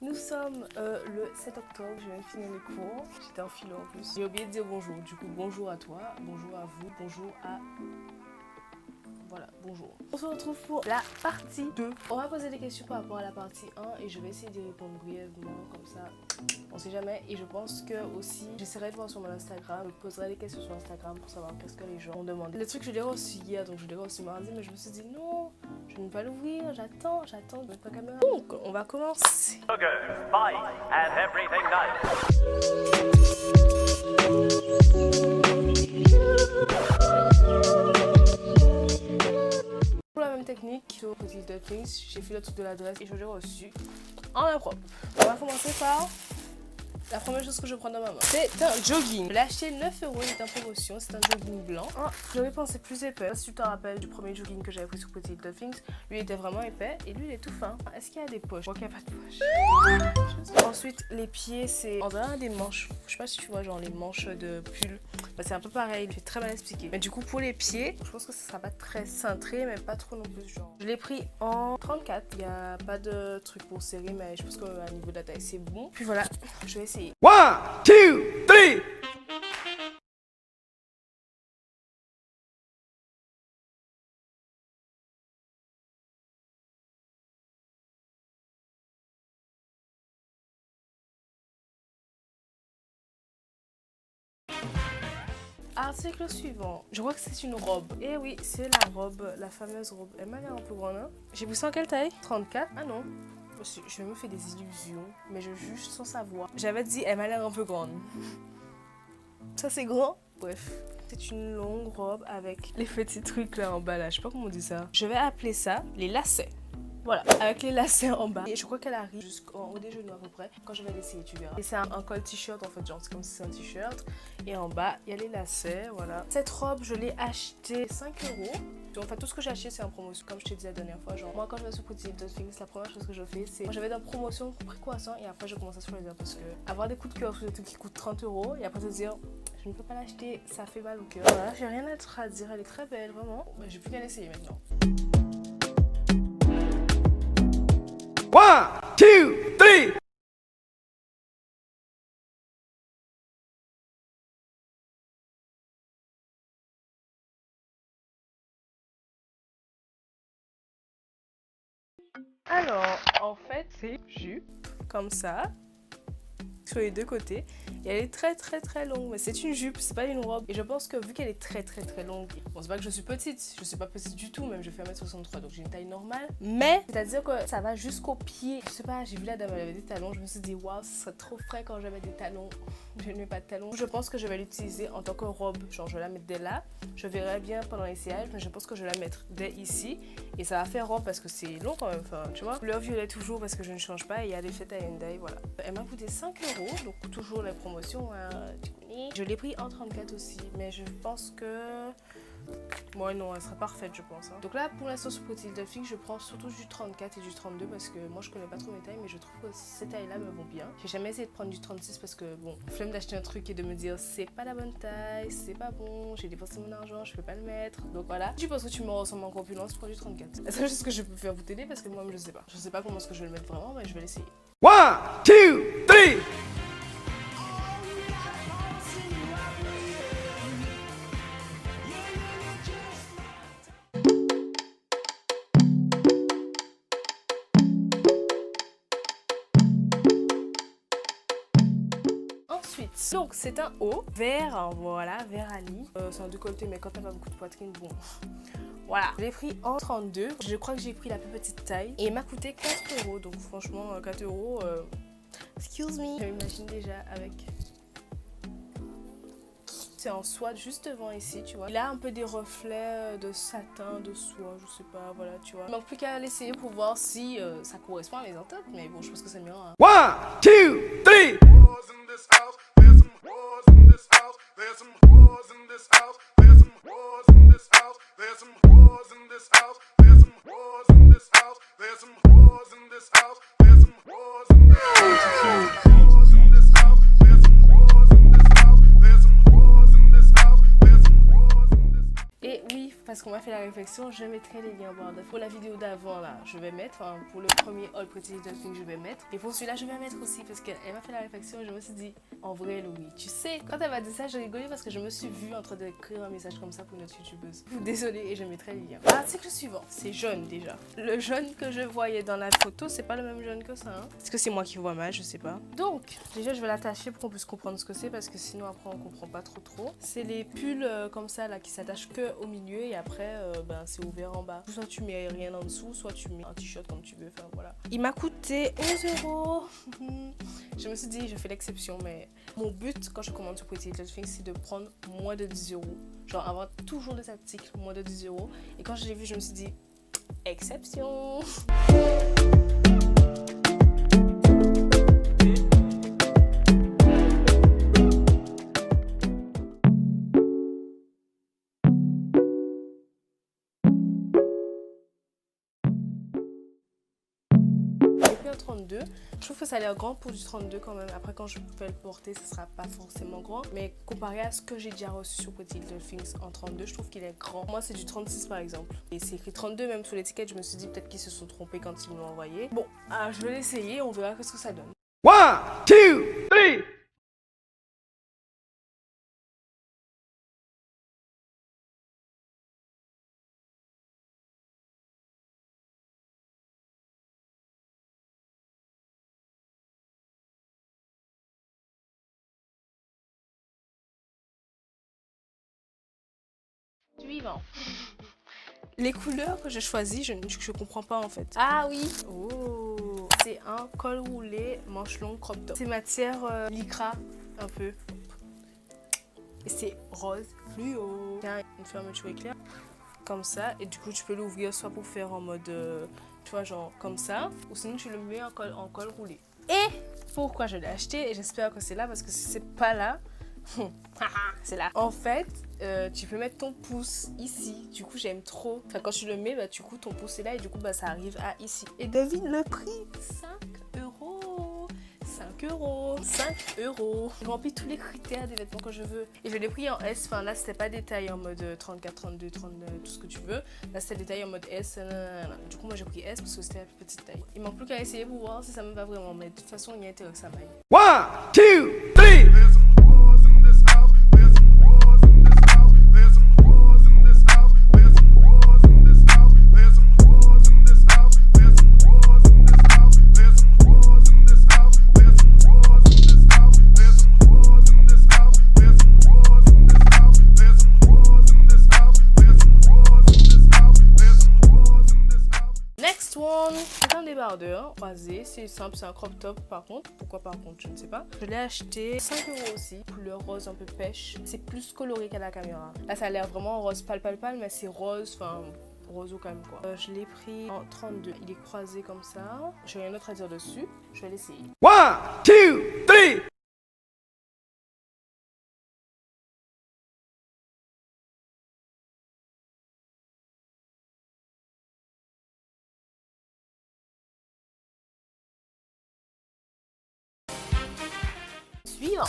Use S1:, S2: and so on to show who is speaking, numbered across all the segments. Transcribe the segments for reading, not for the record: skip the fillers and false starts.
S1: Nous sommes le 7 octobre, je viens de finir les cours, j'étais en philo en plus. J'ai oublié de dire bonjour, du coup bonjour à toi, bonjour à vous, bonjour à... Voilà, bonjour. On se retrouve pour la partie 2. On va poser des questions par rapport à la partie 1 et je vais essayer d'y répondre brièvement, comme ça, on sait jamais. Et je pense que aussi, j'essaierai de voir sur mon Instagram, je poserai des questions sur Instagram pour savoir qu'est-ce que les gens ont demandé. Le truc, je l'ai reçu hier, donc je l'ai reçu mardi, mais je me suis dit non, je ne vais pas l'ouvrir, j'attends, je vais pas caméra. Donc, on va commencer.
S2: Sugar, spice, and everything
S1: Pour la même technique, sur Petit Things, j'ai fait le truc de l'adresse et je l'ai reçu en impropre. On va commencer par la première chose que je prends dans ma main. C'est un jogging. Je l'ai acheté 9€, il est en promotion, c'est un jogging blanc. J'avais pensé plus épais. Si tu te rappelles du premier jogging que j'avais pris sur Petit Things, lui il était vraiment épais et lui il est tout fin. Est-ce qu'il y a des poches? Je crois qu'il n'y a pas de poches. Ensuite, les pieds, c'est en dehors des manches. Je sais pas si tu vois, genre les manches de pull. Bah, c'est un peu pareil, il fait très mal expliqué. Mais du coup, pour les pieds, je pense que ça sera pas très cintré, mais pas trop non plus. Genre, je l'ai pris en 34. Il n'y a pas de truc pour serrer, mais je pense qu'à niveau de la taille, c'est bon. Puis voilà, je vais essayer.
S3: 1, 2, 3.
S1: Article suivant. Je crois que c'est une robe. Et oui, c'est la robe, la fameuse robe. Elle m'a l'air un peu grande, hein. J'ai pris ça en quelle taille? 34? Ah non. Je me fais des illusions, mais je juge sans savoir. J'avais dit, elle m'a l'air un peu grande. Ça, c'est grand? Bref. C'est une longue robe avec les petits trucs là en bas là. Je sais pas comment on dit ça. Je vais appeler ça les lacets. Voilà, avec les lacets en bas. Et je crois qu'elle arrive jusqu'au haut des genoux à peu près. Quand je vais l'essayer, tu verras. Et c'est un col t-shirt en fait, genre c'est comme si c'est un t-shirt. Et en bas, il y a les lacets, voilà. Cette robe, je l'ai achetée 5€. En fait, tout ce que j'ai acheté, c'est en promotion. Comme je t'ai dit la dernière fois, genre, moi quand je vais sur Petit Things, la première chose que je fais, c'est... Moi, j'avais dans promotion, prix croissant, et après, je commence à choisir. Parce que avoir des coups de cœur sur des trucs qui coûtent 30€, et après se dire, je ne peux pas l'acheter, ça fait mal au cœur. Voilà, j'ai rien d'autre à dire, elle est très belle, vraiment. Bah, j'ai plus qu'à l'essayer maintenant.
S3: 1, 2, 3.
S1: Alors, en fait, c'est jupe, comme ça, sur les deux côtés. Et elle est très longue, mais c'est une jupe, c'est pas une robe. Et je pense que vu qu'elle est très longue, bon c'est pas que je suis petite, je suis pas petite du tout, même je fais 1m63, donc j'ai une taille normale. Mais, c'est-à-dire que ça va jusqu'au pied. Je sais pas, j'ai vu la dame, elle avait des talons, je me suis dit, waouh, ce serait trop frais quand j'avais des talons. Je ne mets pas de talons. Je pense que je vais l'utiliser en tant que robe, genre je vais la mettre dès là. Je verrai bien pendant l'essayage, mais je pense que je vais la mettre dès ici. Et ça va faire robe parce que c'est long quand même, enfin, tu vois. Couleur violet toujours parce que je ne change pas et il y a des faits à Hyundai, voilà. Elle m'a coûté 5€, donc toujours la promotion, hein, tu connais. Je l'ai pris en 34 aussi, mais je pense que... Bon non, elle sera parfaite je pense. Hein. Donc là pour l'instant sur Petit Things, je prends surtout du 34 et du 32 parce que moi je connais pas trop mes tailles, mais je trouve que ces tailles là me vont bien. J'ai jamais essayé de prendre du 36 parce que bon, flemme d'acheter un truc et de me dire c'est pas la bonne taille, c'est pas bon, j'ai dépensé mon argent, je peux pas le mettre. Donc voilà, je pense que tu me ressembles en corpulence pour du 34. C'est la seule chose que je peux faire vous t'aider parce que moi je sais pas. Je sais pas comment est-ce que je vais le mettre vraiment, mais je vais l'essayer.
S3: 1, 2, 3.
S1: Donc c'est un haut vert, voilà, vert Ali. C'est un décolleté, mais quand t'as pas beaucoup de poitrine, bon. Voilà, je l'ai pris en 32. Je crois que j'ai pris la plus petite taille. Et il m'a coûté 4€. Donc franchement, 4€. Excuse me. Je m'imagine déjà avec... C'est en soie juste devant ici, tu vois. Il a un peu des reflets de satin, de soie, je sais pas, voilà, tu vois. Il manque plus qu'à l'essayer pour voir si ça correspond à mes ententes. Mais bon, je pense que c'est mieux. Hein.
S3: 1, 2, 3.
S1: Et oui, parce qu'on m'a m'a fait la réflexion, je mettrai les liens en barre d'infos. Pour la vidéo d'avant là, je vais mettre, enfin, pour le premier All Pretty Little Thing, je vais mettre. Et pour celui-là, je vais mettre aussi parce qu'elle m'a fait la réflexion et je me suis dit, en vrai, Louis, tu sais, quand elle m'a dit ça, j'ai rigolé parce que je me suis vue en train d'écrire un message comme ça pour une autre youtubeuse. Désolée et je mettrai les liens. L'article suivant, c'est jaune déjà. Le jaune que je voyais dans la photo, c'est pas le même jaune que ça. Hein. Est-ce que c'est moi qui vois mal? Je sais pas. Donc, déjà, je vais l'attacher pour qu'on puisse comprendre ce que c'est parce que sinon, après, on comprend pas trop. C'est les pulls comme ça là qui s'attachent que au milieu et après, ben, c'est ouvert en bas. Soit tu mets rien en dessous, soit tu mets un t-shirt comme tu veux. Enfin, voilà. Il m'a coûté 11 €. Je me suis dit, je fais l'exception, mais mon but quand je commande sur Pretty Little Thing, c'est de prendre moins de 10 €. Genre, avoir toujours des articles moins de 10 €. Et quand je l'ai vu, je me suis dit, exception. J'ai pris un 32. Je trouve que ça a l'air grand pour du 32 quand même. Après, quand je peux le porter, ça sera pas forcément grand. Mais comparé à ce que j'ai déjà reçu sur Pretty Little Things en 32, je trouve qu'il est grand. Moi, c'est du 36 par exemple. Et c'est écrit 32 même sous l'étiquette. Je me suis dit peut-être qu'ils se sont trompés quand ils me l'ont envoyé. Bon, je vais l'essayer. On verra ce que ça donne.
S3: 1, 2, 3.
S1: Suivant. Les couleurs que j'ai choisies, je comprends pas en fait. Ah oui. Oh. C'est un col roulé, manche longue, crop top. C'est matière lycra un peu. Et c'est rose fluo. Il y a une fermeture éclair comme ça. Et du coup, tu peux l'ouvrir soit pour faire en mode, tu vois, genre comme ça. Ou sinon, tu le mets en col roulé. Et pourquoi je l'ai acheté? Et j'espère que c'est là parce que si c'est pas là, c'est là. En fait, tu peux mettre ton pouce ici. Du coup, j'aime trop. Enfin, quand tu le mets, bah, du coup, ton pouce est là et du coup, bah, ça arrive à ici. Et devine le prix, 5 €. 5 €. 5 €. Je remplis tous les critères des vêtements que je veux. Et je l'ai pris en S. Enfin, là, c'était pas des tailles en mode 34, 32, 39, tout ce que tu veux. Là, c'était des tailles en mode S. Du coup, moi, j'ai pris S parce que c'était la plus petite taille. Il manque plus qu'à essayer pour voir si ça me va vraiment. Mais de toute façon, il y a intérêt que ça m'aille.
S3: 1, 2, 3.
S1: C'est un débardeur croisé, c'est simple, c'est un crop top par contre. Pourquoi par contre, je ne sais pas. Je l'ai acheté 5 € aussi, couleur rose un peu pêche. C'est plus coloré qu'à la caméra. Là, ça a l'air vraiment rose pâle, mais c'est rose, enfin rose quand même quoi. Je l'ai pris en 32. Il est croisé comme ça. J'ai rien d'autre à dire dessus. Je vais l'essayer.
S3: 1, 2, 3.
S1: Suivant.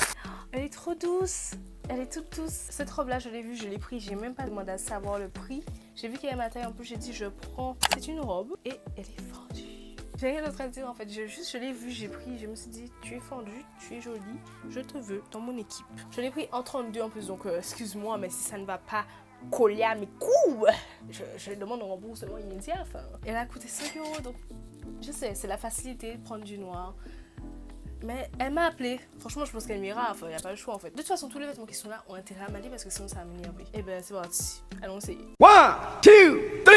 S1: Elle est trop douce. Elle est toute douce. Cette robe là, je l'ai vue, je l'ai pris. J'ai même pas demandé à savoir le prix. J'ai vu qu'elle est ma taille en plus. J'ai dit je prends. C'est une robe et elle est fendue. J'ai rien d'autre à dire en fait. Je l'ai vue, j'ai pris. Je me suis dit tu es fendue, tu es jolie. Je te veux dans mon équipe. Je l'ai pris en 32 en plus. Donc excuse-moi, mais si ça ne va pas coller à mes coups, je demande un remboursement immédiat. Enfin, elle a coûté 5 €. Donc je sais, c'est la facilité de prendre du noir. Mais elle m'a appelé. Franchement, je pense qu'elle m'ira. Enfin, il n'y a pas le choix en fait. De toute façon, tous les vêtements qui sont là ont intérêt à m'aller parce que sinon ça va m'énerver. Et ben, c'est parti. Allons essayer.
S3: 1, 2, 3.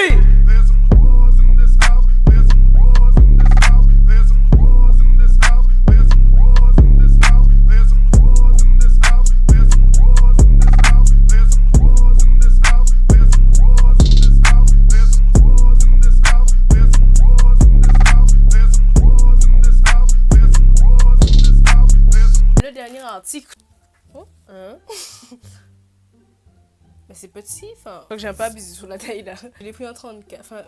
S1: Article. Mais c'est petit, enfin. Je crois que j'ai un peu abusé sur la taille là. Je l'ai pris en 34. Enfin,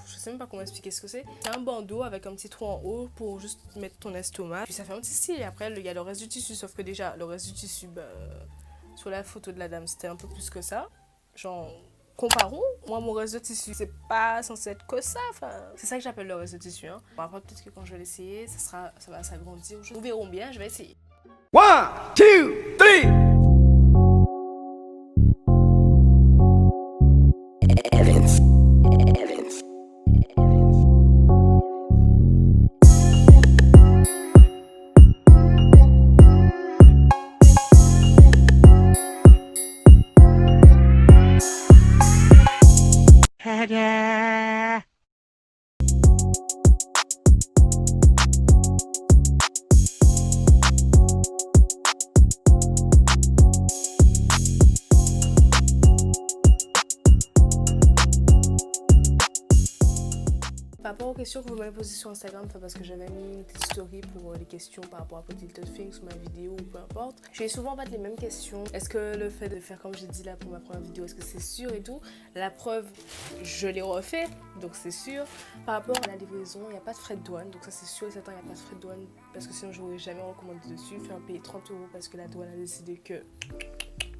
S1: je sais même pas comment expliquer ce que c'est. C'est un bandeau avec un petit trou en haut pour juste mettre ton estomac. Puis ça fait un petit style. Et après, il y a le reste du tissu. Sauf que déjà, le reste du tissu, bah, sur la photo de la dame, c'était un peu plus que ça. Genre, comparons. Moi, mon reste de tissu, c'est pas censé être que ça. Enfin, c'est ça que j'appelle le reste de tissu. Hein. Bon, après, peut-être que quand je vais l'essayer, ça va s'agrandir. Nous verrons bien, je vais essayer.
S3: 1, 2, 3.
S1: Par rapport aux questions que vous m'avez posées sur Instagram, parce que j'avais mis une petite story pour les questions par rapport à Pretty Little Things sur ma vidéo ou peu importe. J'ai souvent les mêmes questions. Est-ce que le fait de faire comme j'ai dit là pour ma première vidéo, est-ce que c'est sûr et tout? La preuve, je l'ai refait, donc c'est sûr. Par rapport à la livraison, il n'y a pas de frais de douane, donc ça c'est sûr et certain, il n'y a pas de frais de douane parce que sinon je n'aurais jamais recommandé dessus. Faire payer 30 € parce que la douane a décidé que...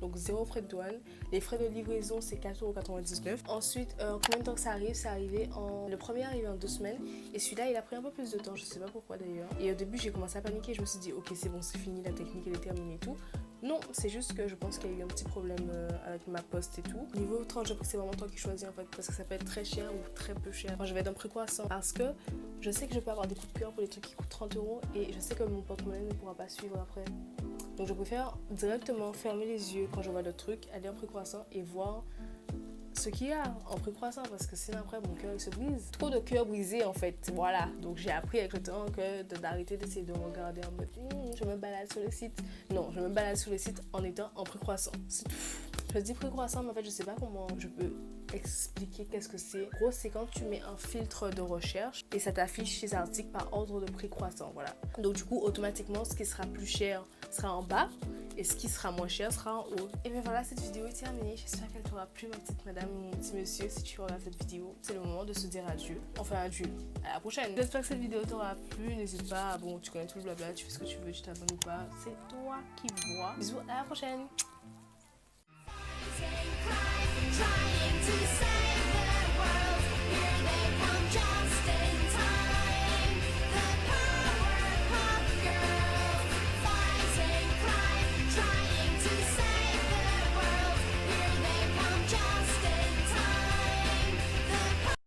S1: Donc 0 frais de douane. Les frais de livraison c'est 4,99 €. Ensuite, combien de temps que ça arrive? C'est arrivé le premier est arrivé en 2 semaines. Et celui-là il a pris un peu plus de temps, je sais pas pourquoi d'ailleurs. Et au début j'ai commencé à paniquer, je me suis dit ok c'est bon, c'est fini, la technique elle est terminée et tout. Non, c'est juste que je pense qu'il y a eu un petit problème avec ma poste et tout. Niveau tranche de prix, c'est vraiment toi qui choisis en fait, parce que ça peut être très cher ou très peu cher. Moi je vais être un prix croissant parce que je sais que je peux avoir des coups de cœur pour les trucs qui coûtent 30 € et je sais que mon porte-monnaie ne pourra pas suivre après. Donc je préfère directement fermer les yeux quand je vois le truc, aller en prix croissant et voir ce qu'il y a en prix croissant parce que sinon après mon cœur il se brise. Trop de cœur brisé en fait, voilà. Donc j'ai appris avec le temps d'arrêter d'essayer de regarder en mode je me balade sur le site. Non, je me balade sur le site en étant en prix croissant. C'est tout. Je dis prix croissant mais en fait je sais pas comment je peux expliquer qu'est-ce que c'est. En gros c'est quand tu mets un filtre de recherche et ça t'affiche ces articles par ordre de prix croissant, voilà. Donc du coup automatiquement ce qui sera plus cher sera en bas et ce qui sera moins cher sera en haut. Et bien voilà, cette vidéo est terminée. J'espère qu'elle t'aura plu ma petite madame ou mon petit monsieur. Si tu regardes cette vidéo, c'est le moment de se dire adieu. Enfin adieu, à la prochaine. J'espère que cette vidéo t'aura plu. N'hésite pas, bon tu connais tout le blabla, tu fais ce que tu veux, tu t'abonnes ou pas, c'est toi qui vois. Bisous, à la prochaine.